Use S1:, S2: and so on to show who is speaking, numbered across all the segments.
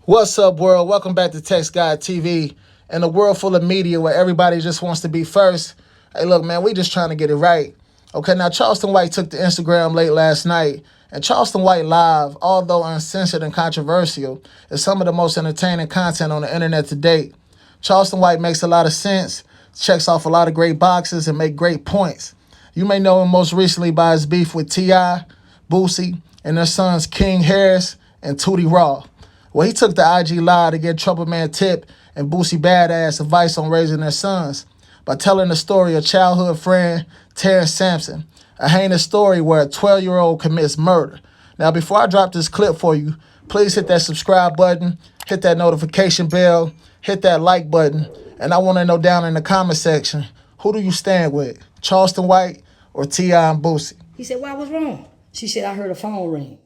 S1: What's up, world? Welcome back to Text Guide TV. In a world full of media where everybody just wants to be first, hey, look, man, we just trying to get it right. Okay, now Charleston White took to Instagram late last night, and Charleston White Live, although uncensored and controversial, is some of the most entertaining content on the internet to date. Charleston White makes a lot of sense, checks off a lot of great boxes, and make great points. You may know him most recently by his beef with T.I., Boosie, and their sons King Harris and Tootie Raww. Well, he took the IG Live to get Trouble Man Tip and Boosie Badass advice on raising their sons by telling the story of childhood friend Terrence Sampson, a heinous story where a 12-year-old commits murder. Now, before I drop this clip for you, please hit that subscribe button, hit that notification bell, hit that like button, and I want to know down in the comment section, who do you stand with, Charleston White or T.I. and Boosie?
S2: He said, "Why was wrong?" She said, "I heard a phone ring."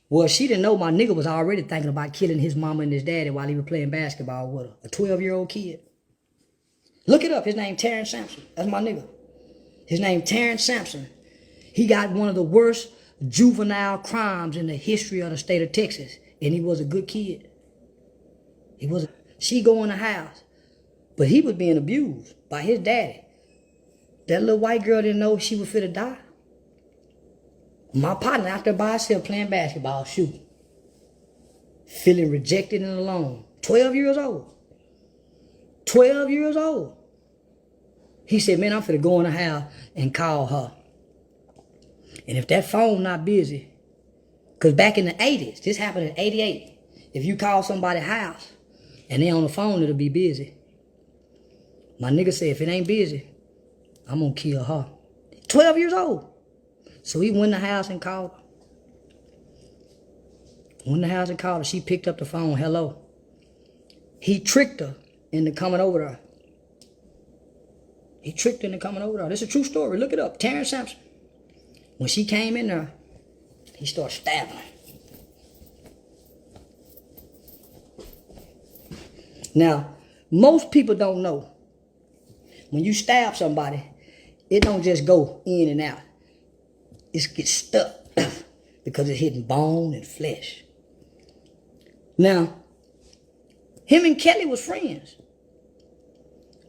S2: Well, she didn't know my nigga was already thinking about killing his mama and his daddy while he was playing basketball with her. A 12-year-old kid. Look it up. His name Terrence Sampson. That's my nigga. His name Terrence Sampson. He got one of the worst juvenile crimes in the history of the state of Texas. And he was a good kid. She go in the house. But he was being abused by his daddy. That little white girl didn't know she was finna die. My partner out there by herself playing basketball, shooting. Feeling rejected and alone. 12 years old. 12 years old. He said, "Man, I'm finna go in the house and call her. And if that phone not busy," because back in the 80s, this happened in 88. If you call somebody's house and they on the phone, it'll be busy. My nigga said, "If it ain't busy, I'm gonna kill her." 12 years old. So he went in the house and called her. She picked up the phone. "Hello." He tricked her into coming over to her. This is a true story. Look it up. Terrence Sampson. When she came in there, he started stabbing her. Now, most people don't know. When you stab somebody, it don't just go in and out. It gets stuck because it's hitting bone and flesh. Now, him and Kelly was friends.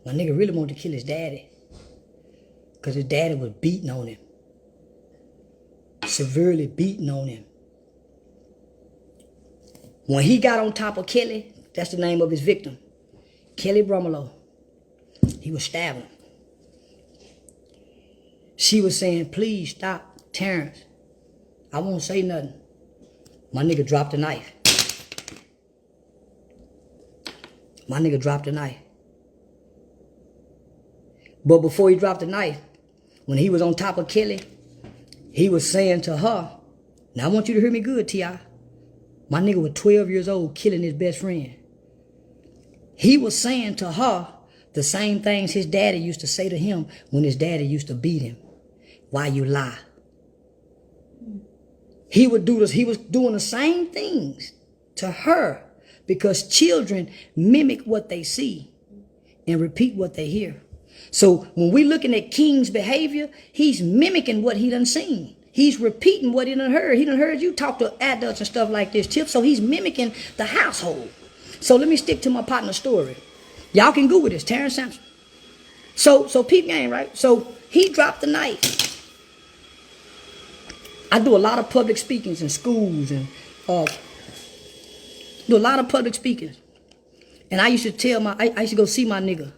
S2: My nigga really wanted to kill his daddy because his daddy was beating on him. Severely beating on him. When he got on top of Kelly, that's the name of his victim, Kelly Brumelo, he was stabbing him. She was saying, "Please stop, Terrence. I won't say nothing." My nigga dropped the knife. But before he dropped the knife, when he was on top of Kelly, he was saying to her, now I want you to hear me good, T.I. My nigga was 12 years old killing his best friend. He was saying to her the same things his daddy used to say to him when his daddy used to beat him. "Why you lie?" He would do this. He was doing the same things to her because children mimic what they see and repeat what they hear. So when we looking at King's behavior, he's mimicking what he done seen. He's repeating what he done heard. He done heard you talk to adults and stuff like this, Tip. So he's mimicking the household. So let me stick to my partner's story. Y'all can Google this, Terrence Sampson. So peep game, right? So he dropped the knife. I do a lot of public speakings in schools and do a lot of public speakings. And I used to tell I used to go see my nigga.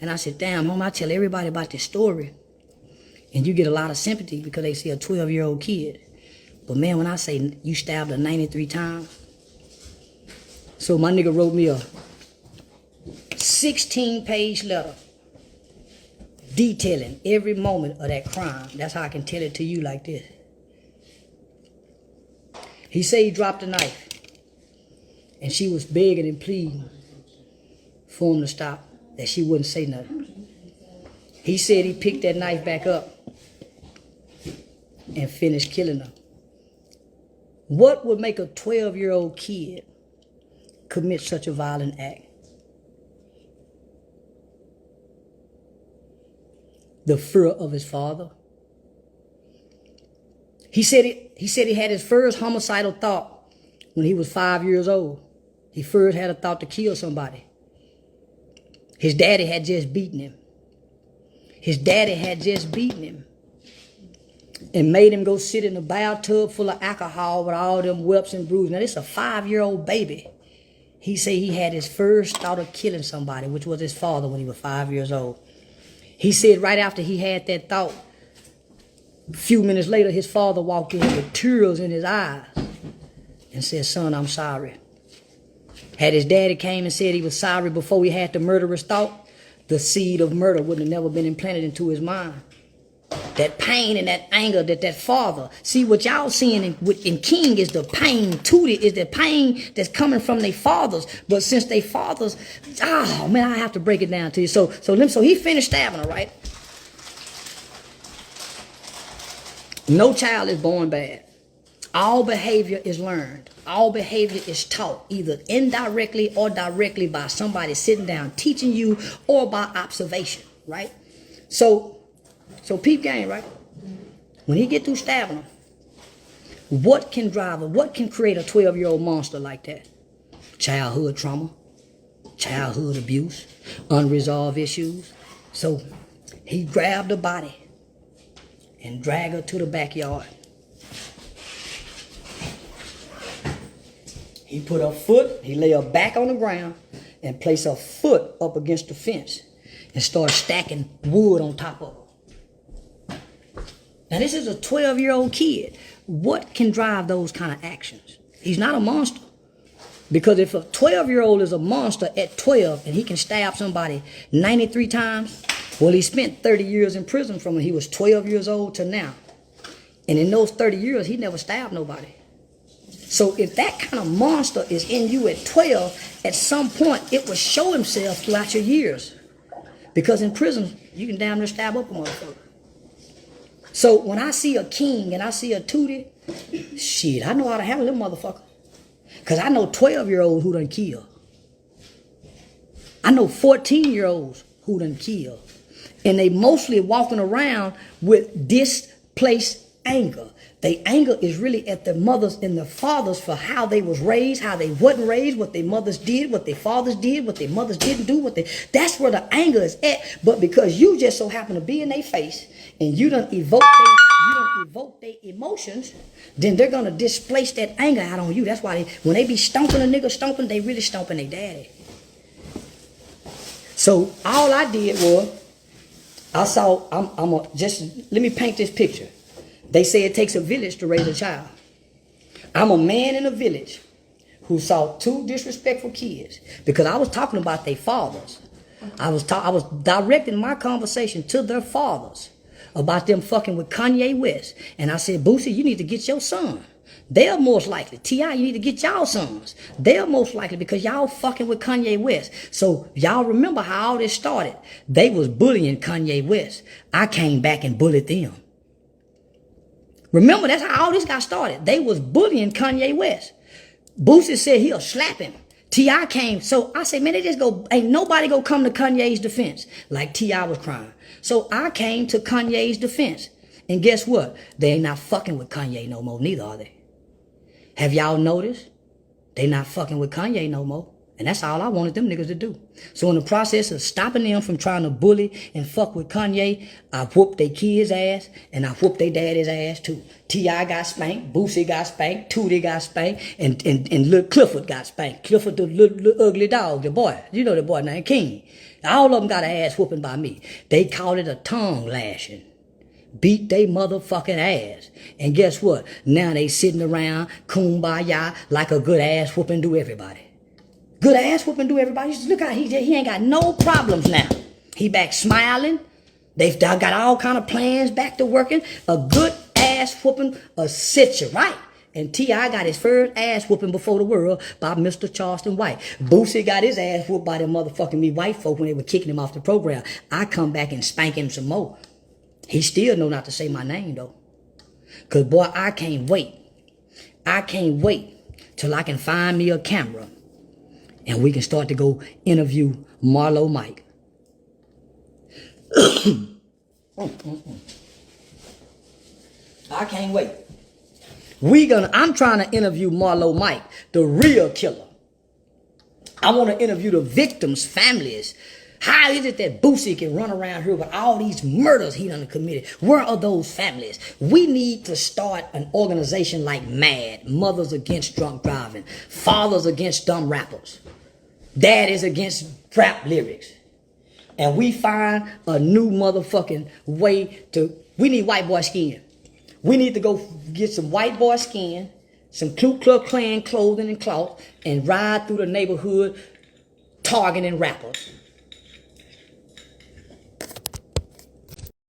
S2: And I said, "Damn, homie, I tell everybody about this story." And you get a lot of sympathy because they see a 12-year-old kid. But man, when I say you stabbed her 93 times. So my nigga wrote me a 16-page letter detailing every moment of that crime. That's how I can tell it to you like this. He said he dropped the knife. And she was begging and pleading for him to stop, that she wouldn't say nothing. He said he picked that knife back up and finished killing her. What would make a 12-year-old kid commit such a violent act? The fear of his father. He said he had his first homicidal thought when he was 5 years old. he first had a thought to kill somebody. His daddy had just beaten him. His daddy had just beaten him and made him go sit in a bathtub full of alcohol with all them whelps and bruises. Now, this is a 5-year-old baby. He said he had his first thought of killing somebody, which was his father when he was 5 years old. He said right after he had that thought, a few minutes later, his father walked in with tears in his eyes and said, son, I'm sorry. Had his daddy came and said he was sorry before he had the murderous thought, the seed of murder would have never been implanted into his mind. That pain and that anger that father, see what y'all seeing in King is the pain. Tootie is the pain that's coming from their fathers. But since they fathers, oh man, I have to break it down to you. So he finished stabbing her, right? No child is born bad. All behavior is learned. All behavior is taught, either indirectly or directly by somebody sitting down teaching you or by observation, right? So peep game, right? When he get through stabbing him, what can drive her? What can create a 12-year-old monster like that? Childhood trauma, childhood abuse, unresolved issues. So he grabbed the body and dragged her to the backyard. He put her foot, he lay her back on the ground and placed her foot up against the fence and started stacking wood on top of her. Now, this is a 12-year-old kid. What can drive those kind of actions? He's not a monster. Because if a 12-year-old is a monster at 12 and he can stab somebody 93 times, well, he spent 30 years in prison from when he was 12 years old to now. And in those 30 years, he never stabbed nobody. So if that kind of monster is in you at 12, at some point, it will show himself throughout your years. Because in prison, you can damn near stab up a motherfucker. So when I see a King and I see a Tootie, shit, I know how to handle them motherfucker. Because I know 12-year-olds who done kill. I know 14-year-olds who done kill. And they mostly walking around with displaced anger. Their anger is really at their mothers and their fathers for how they was raised, how they wasn't raised, what their mothers did, what their fathers did, what their mothers didn't do, that's where the anger is at. But because you just so happen to be in their face and you don't evoke their emotions, then they're gonna displace that anger out on you. That's why when they be stomping a nigga stomping, they really stomping their daddy. So all I did was let me paint this picture. They say it takes a village to raise a child. I'm a man in a village who saw 2 disrespectful kids because I was talking about their fathers. I was directing my conversation to their fathers about them fucking with Kanye West. And I said, Boosie, you need to get your son. They're most likely. T.I., you need to get y'all sons. They're most likely because y'all fucking with Kanye West. So y'all remember how all this started. They was bullying Kanye West. I came back and bullied them. Remember, that's how all this got started. They was bullying Kanye West. Boosie said he'll slap him. T.I. came. So I said, man, ain't nobody go come to Kanye's defense like T.I. was crying. So I came to Kanye's defense. And guess what? They ain't not fucking with Kanye no more, neither are they. Have y'all noticed? They not fucking with Kanye no more. And that's all I wanted them niggas to do. So in the process of stopping them from trying to bully and fuck with Kanye, I whooped their kids' ass and I whooped their daddy's ass too. T.I. got spanked, Boosie got spanked, Tootie got spanked, and little Clifford got spanked. Clifford, the little ugly dog, the boy. You know the boy named King. All of them got an ass whooping by me. They called it a tongue lashing. Beat they motherfucking ass. And guess what? Now they sitting around kumbaya like a good ass whooping do everybody. Good ass whooping do everybody. Look how he ain't got no problems now. He back smiling. They've got all kind of plans back to working. A good ass whooping a sit you right. And T.I. got his first ass whooping before the world by Mr. Charleston White. Boosie got his ass whooped by them motherfucking me white folk when they were kicking him off the program. I come back and spank him some more. He still know not to say my name though. Cause boy, I can't wait. I can't wait till I can find me a camera and we can start to go interview Marlo Mike. I can't wait. I'm trying to interview Marlo Mike, the real killer. I want to interview the victims' families. How is it that Boosie can run around here with all these murders he done committed? Where are those families? We need to start an organization like MAD, Mothers Against Drunk Driving, Fathers Against Dumb Rappers, Daddies Against Rap Lyrics. And we find a new motherfucking way to, we need white boy skin. We need to go get some white boy skin, some Ku Klux Klan clothing and cloth, and ride through the neighborhood targeting rappers.